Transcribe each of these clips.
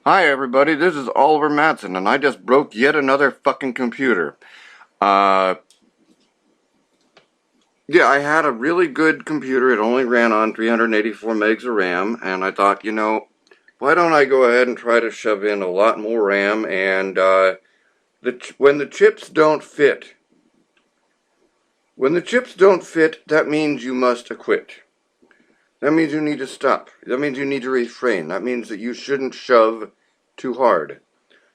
Hi everybody, this is Oliver Mattson, and I just broke yet another fucking computer. Uh, yeah, I had a really good computer. It only ran on 384 megs of RAM, and I thought, why don't I go ahead and try to shove in a lot more RAM, and when the chips don't fit, that means you must acquit. That means you need to stop. That means you need to refrain. That means that you shouldn't shove too hard.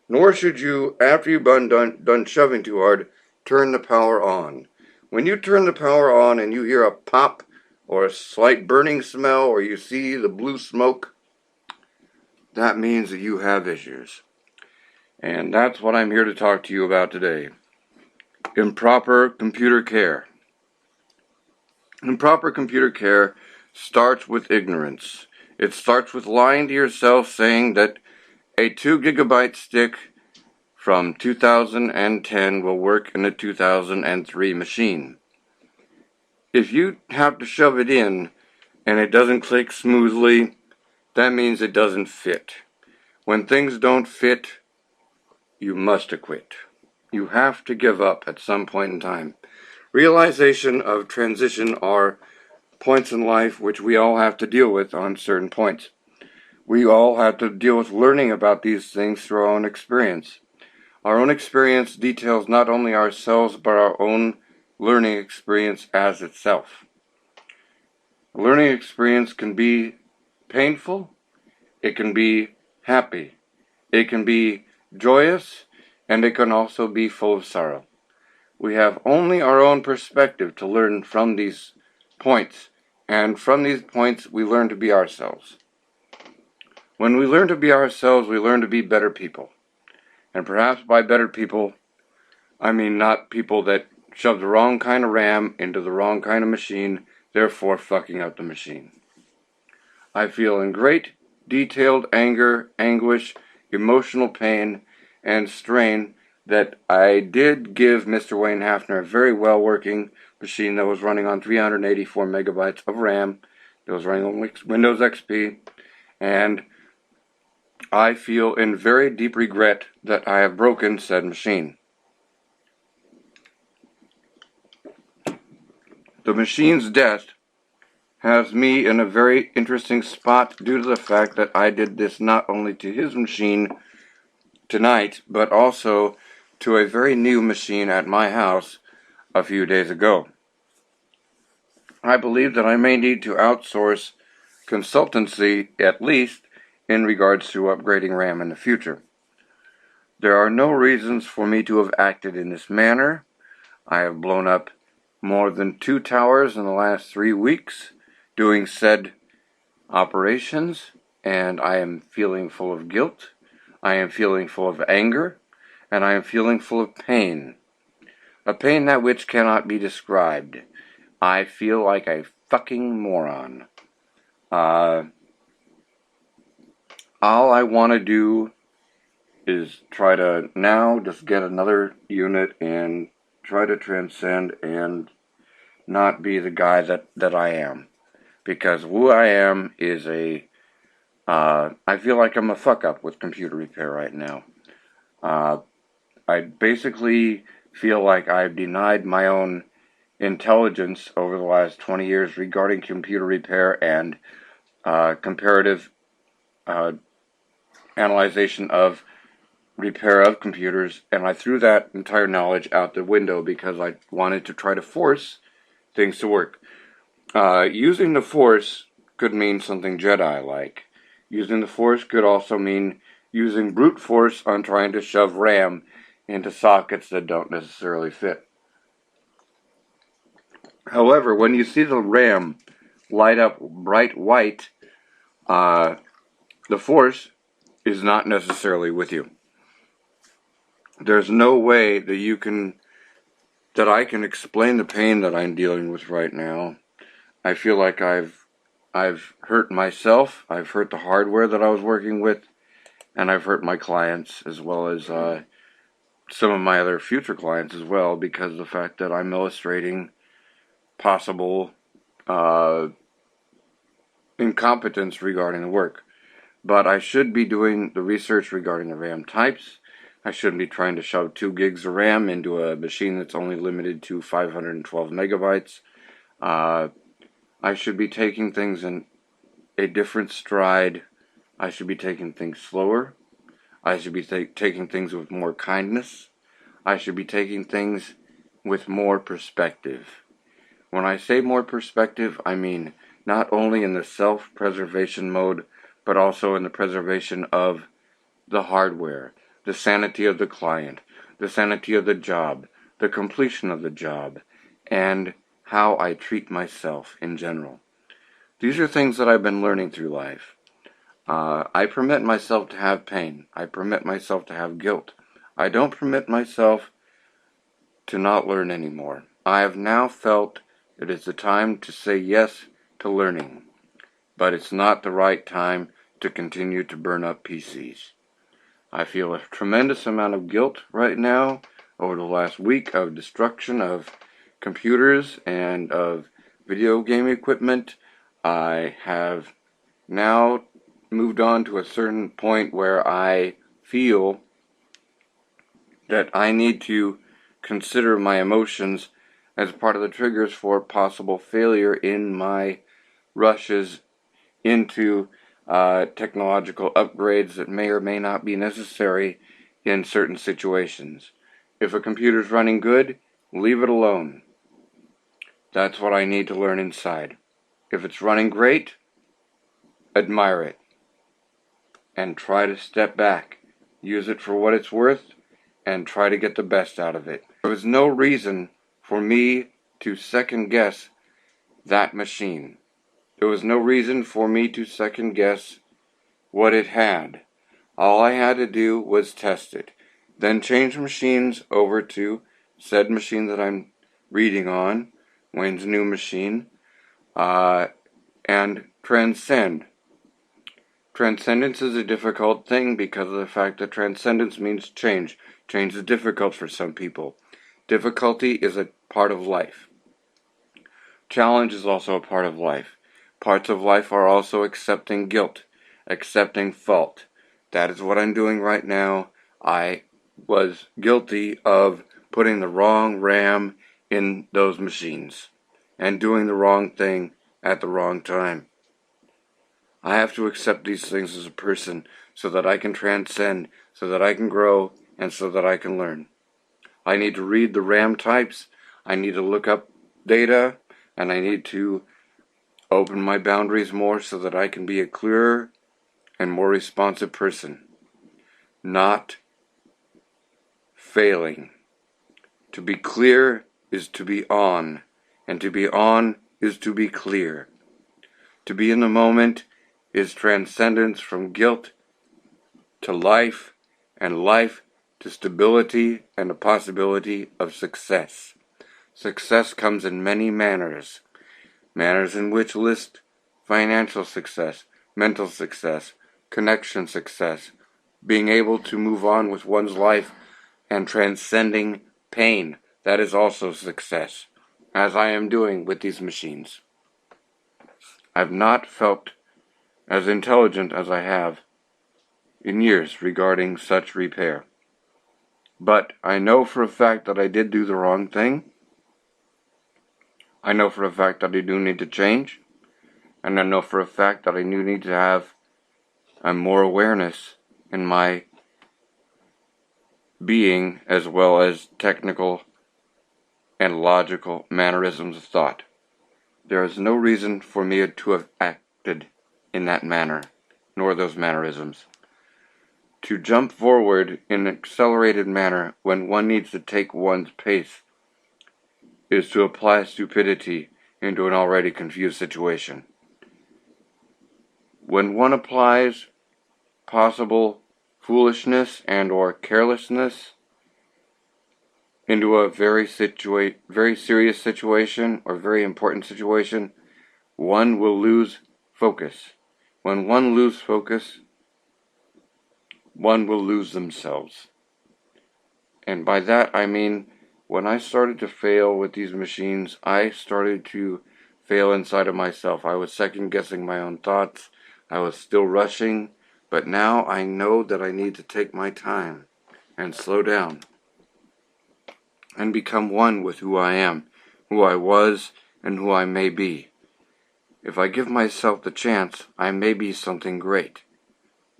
Nor should you, after you've done shoving too hard, turn the power on. When you turn the power on and you hear a pop or a slight burning smell or you see the blue smoke, that means that you have issues. And that's what I'm here to talk to you about today. Improper computer care. Improper computer care starts with ignorance. It starts with lying to yourself, saying that a 2 gigabyte stick from 2010 will work in a 2003 machine. If you have to shove it in and it doesn't click smoothly, that means it doesn't fit. When things don't fit, you must acquit. You have to give up at some point in time. Realization of transition are points in life which we all have to deal with on certain points. We all have to deal with learning about these things through our own experience. Our own experience details not only ourselves, but our own learning experience as itself. A learning experience can be painful, it can be happy, it can be joyous, and it can also be full of sorrow. We have only our own perspective to learn from these points, and from these points we learn to be ourselves. When we learn to be ourselves, we learn to be better people. And perhaps by better people, I mean not people that shove the wrong kind of RAM into the wrong kind of machine, therefore fucking up the machine. I feel in great, detailed anger, anguish, emotional pain, and strain that I did give Mr. Wayne Hafner a very well-working machine that was running on 384 megabytes of RAM, that was running on Windows XP, and I feel in very deep regret that I have broken said machine. The machine's death has me in a very interesting spot due to the fact that I did this not only to his machine tonight, but also to a very new machine at my house a few days ago. I believe that I may need to outsource consultancy, at least in regards to upgrading RAM in the future. There are no reasons for me to have acted in this manner. I have blown up more than 2 towers in the last 3 weeks doing said operations, and I am feeling full of guilt, I am feeling full of anger, and I am feeling full of pain. A pain that which cannot be described. I feel like a fucking moron. All I want to do is try to now just get another unit and try to transcend and not be the guy that I am. Because who I am is I feel like I'm a fuck up with computer repair right now. I basically feel like I've denied my own intelligence over the last 20 years regarding computer repair and comparative analyzation of repair of computers, and I threw that entire knowledge out the window because I wanted to try to force things to work. Using the Force could mean something Jedi-like. Using the Force could also mean using brute force on trying to shove RAM into sockets that don't necessarily fit. However, when you see the RAM light up bright white, the Force is not necessarily with you. There's no way that I can explain the pain that I'm dealing with right now. I feel like I've hurt myself, I've hurt the hardware that I was working with, and I've hurt my clients as well as some of my other future clients as well, because of the fact that I'm illustrating possible incompetence regarding the work. but I should be doing the research regarding the RAM types. I shouldn't be trying to shove 2 gigs of RAM into a machine that's only limited to 512 megabytes. I should be taking things in a different stride. I should be taking things slower. I should be taking things with more kindness. I should be taking things with more perspective. When I say more perspective, I mean not only in the self-preservation mode, but also in the preservation of the hardware, the sanity of the client, the sanity of the job, the completion of the job, and how I treat myself in general. These are things that I've been learning through life. I permit myself to have pain. I permit myself to have guilt. I don't permit myself to not learn anymore. I have now felt it is the time to say yes to learning, but it's not the right time to continue to burn up PCs. I feel a tremendous amount of guilt right now over the last week of destruction of computers and of video game equipment. I have now moved on to a certain point where I feel that I need to consider my emotions as part of the triggers for possible failure in my rushes into technological upgrades that may or may not be necessary in certain situations. If a computer's running good, leave it alone. That's what I need to learn inside. If it's running great, admire it. And try to step back. Use it for what it's worth, and try to get the best out of it. There was no reason for me to second guess that machine. There was no reason for me to second guess what it had. All I had to do was test it. Then change machines over to said machine that I'm reading on, Wayne's new machine, and transcend. Transcendence is a difficult thing because of the fact that transcendence means change. Change is difficult for some people. Difficulty is a part of life. Challenge is also a part of life. Parts of life are also accepting guilt, accepting fault. That is what I'm doing right now. I was guilty of putting the wrong RAM in those machines and doing the wrong thing at the wrong time. I have to accept these things as a person so that I can transcend, so that I can grow, and so that I can learn. I need to read the RAM types, I need to look up data, and I need to open my boundaries more so that I can be a clearer and more responsive person. Not failing. To be clear is to be on, and to be on is to be clear. To be in the moment is transcendence from guilt to life, and life to stability and the possibility of success. Success comes in many manners. Manners in which list financial success, mental success, connection success, being able to move on with one's life and transcending pain. That is also success, as I am doing with these machines. I've not felt as intelligent as I have in years regarding such repair. But I know for a fact that I did do the wrong thing. I know for a fact that I do need to change. And I know for a fact that I do need to have more awareness in my being, as well as technical and logical mannerisms of thought. There is no reason for me to have acted in that manner, nor those mannerisms. To jump forward in an accelerated manner when one needs to take one's pace is to apply stupidity into an already confused situation. When one applies possible foolishness and or carelessness into a very serious situation or very important situation, one will lose focus. When one loses focus, one will lose themselves. And by that I mean, when I started to fail with these machines, I started to fail inside of myself. I was second guessing my own thoughts. I was still rushing But now I know that I need to take my time and slow down and become one with who I am, who I was, and who I may be. If I give myself the chance, I may be something great.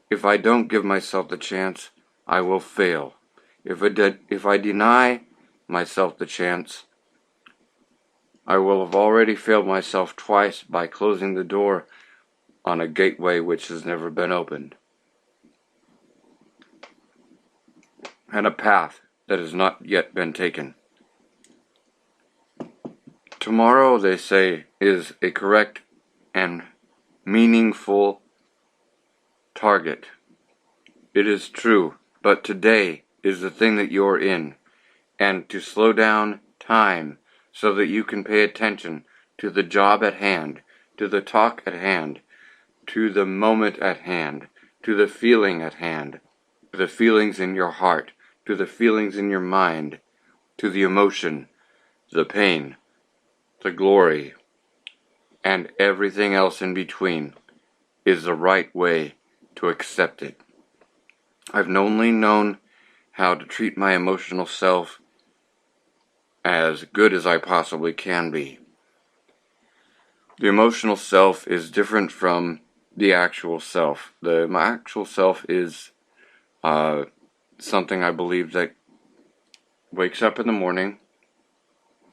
If I don't give myself the chance, I will fail. If I deny myself the chance, I will have already failed myself twice by closing the door on a gateway which has never been opened, and a path that has not yet been taken. Tomorrow, they say, is a correct and meaningful target. It is true, but today is the thing that you're in, and to slow down time so that you can pay attention to the job at hand, to the talk at hand, to the moment at hand, to the feeling at hand, to the feelings in your heart, to the feelings in your mind, to the emotion, the pain, the glory, and everything else in between is the right way to accept it. I've only known how to treat my emotional self as good as I possibly can be. The emotional self is different from the actual self. My actual self is something I believe that wakes up in the morning,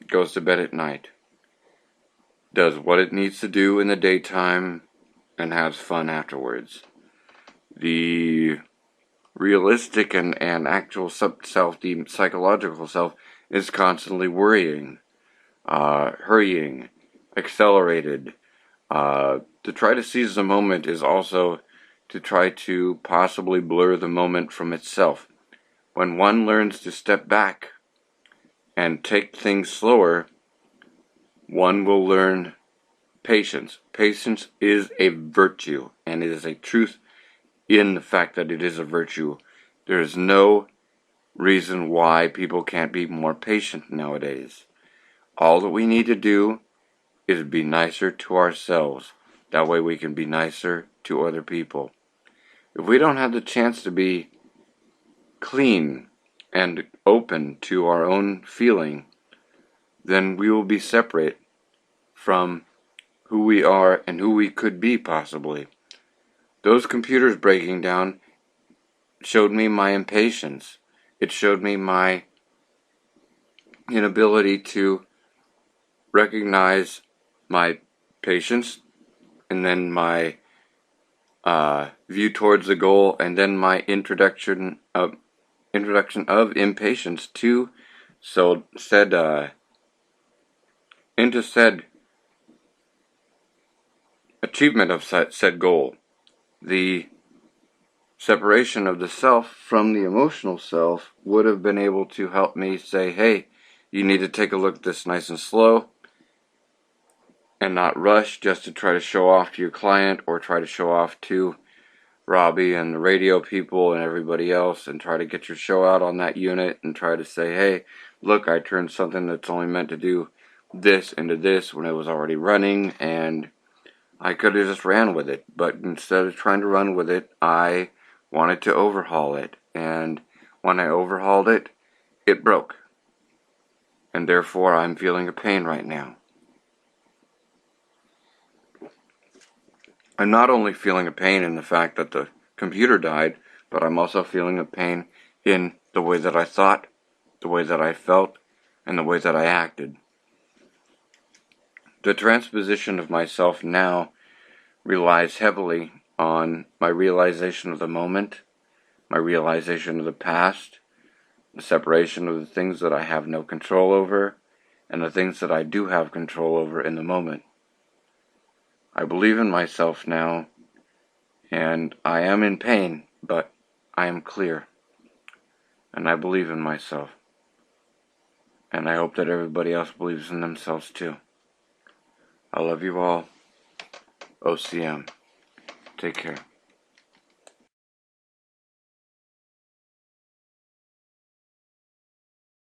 goes to bed at night, does what it needs to do in the daytime, and has fun afterwards. The realistic and actual self, the psychological self, is constantly worrying, hurrying, accelerated. To try to seize the moment is also to try to possibly blur the moment from itself. When one learns to step back and take things slower, one will learn patience. Patience is a virtue, and it is a truth in the fact that it is a virtue. There is no reason why people can't be more patient nowadays. All that we need to do is be nicer to ourselves. That way we can be nicer to other people. If we don't have the chance to be clean and open to our own feeling, then we will be separate from who we are and who we could be possibly. Those computers breaking down showed me my impatience. It showed me my inability to recognize my patience, and then my view towards the goal, and then my introduction of impatience to into said achievement of said goal. The separation of the self from the emotional self would have been able to help me say, hey, you need to take a look at this nice and slow and not rush just to try to show off to your client or try to show off to Robbie and the radio people and everybody else, and try to get your show out on that unit and try to say, hey, look, I turned something that's only meant to do this into this when it was already running, and I could have just ran with it. But instead of trying to run with it, I wanted to overhaul it, and when I overhauled it, it broke, and therefore I'm feeling a pain right now. I'm not only feeling a pain in the fact that the computer died, but I'm also feeling a pain in the way that I thought, the way that I felt, and the way that I acted. The transposition of myself now relies heavily on my realization of the moment, my realization of the past, the separation of the things that I have no control over, and the things that I do have control over in the moment. I believe in myself now, and I am in pain, but I am clear, and I believe in myself, and I hope that everybody else believes in themselves too. I love you all. OCM. Take care.